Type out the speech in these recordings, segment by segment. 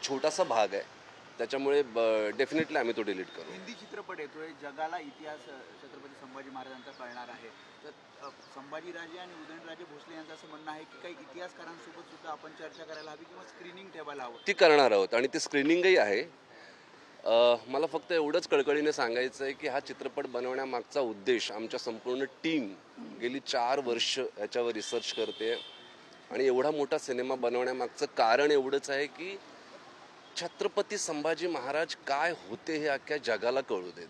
एक छोटासा भाग आहे, त्याच्यामुळे डेफिनेटली आम्ही तो डिलीट करू. हिंदी चित्रपट येतोय, जगाला इतिहास छत्रपती संभाजी महाराजांचा कळणार आहे. तर संभाजीराजे आणि उदयनराजे भोसले यांचं असं म्हणणं आहे की काही इतिहासकारांसोबत सुद्धा आपण चर्चा करायला हवी किंवा स्क्रीनिंग ठेवायला हवं. ती करणार आहोत आणि ती स्क्रीनिंगही आहे. मला फक्त एवढंच कळकळीने सांगायचं आहे की हा चित्रपट बनवण्यामागचा उद्देश, आमच्या संपूर्ण टीम गेली 4 वर्ष याच्यावर रिसर्च करते आणि एवढा मोठा सिनेमा बनवण्यामागचं कारण एवढंच आहे की छत्रपती संभाजी महाराज काय होते हे अख्ख्या जगाला कळू देत.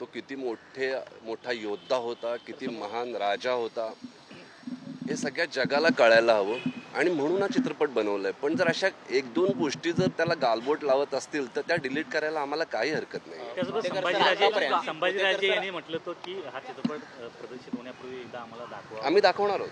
तो किती मोठा योद्धा होता, किती महान राजा होता, हे सगळ्या जगाला कळायला हवं आणि म्हणून हा चित्रपट बनवलाय. पण जर अशा 1-2 गोष्टी जर त्याला गालबोट लावत असतील तर त्या डिलीट करायला आम्हाला काही हरकत नाही. त्यासोबत संभाजीराजे यांनी म्हटलं होतं की हा चित्रपट प्रदर्शित होण्यापूर्वी एकदा आम्हाला दाखवा. आम्ही दाखवणार आहोत.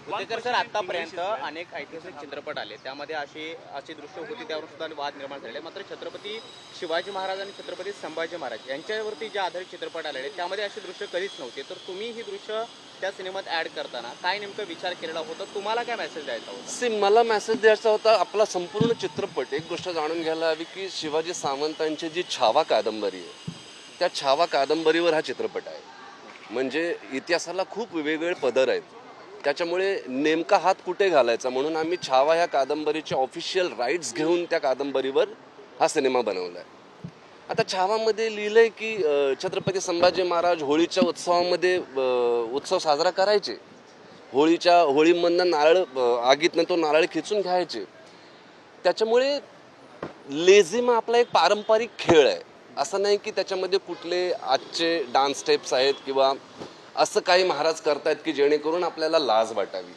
पुतेकर सर, आतापर्यंत अनेक ऐतिहासिक चित्रपट आले, त्यामध्ये अशी दृश्य होती, त्यावर सुद्धा वाद निर्माण झाले. मात्र छत्रपती शिवाजी महाराज आणि छत्रपती संभाजी महाराज यांच्यावरती जे आधारित चित्रपट आलेले त्यामध्ये अशी दृश्य कधीच नव्हते. तर तुम्ही ही दृश्य त्या सिनेमात ऍड करताना काय नेमकं विचार केलेला होता? तुम्हाला काय मेसेज द्यायचा होता? मला मेसेज द्यायचा होता, आपला संपूर्ण चित्रपट एक गोष्ट जाणून घ्यायला हवी की शिवाजी सावंतांची जी छावा कादंबरी आहे, त्या छावा कादंबरीवर हा चित्रपट आहे. म्हणजे इतिहासाला खूप वेगवेगळे पदर आहेत, त्याच्यामुळे नेमका हात कुठे घालायचा म्हणून आम्ही छावा ह्या कादंबरीचे ऑफिशियल राईट्स घेऊन त्या कादंबरीवर हा सिनेमा बनवला आहे. आता छावामध्ये लिहिलंय की छत्रपती संभाजी महाराज होळीच्या उत्सवामध्ये उत्सव साजरा करायचे. होळीमधनं आगीतनं तो नारळ खिचून घ्यायचे. त्याच्यामुळे लेझिम आपला एक पारंपरिक खेळ आहे. असं नाही की त्याच्यामध्ये कुठले आजचे डान्स स्टेप्स आहेत किंवा असं काही महाराज करतायत की जेणेकरून आपल्याला लाज वाटावी.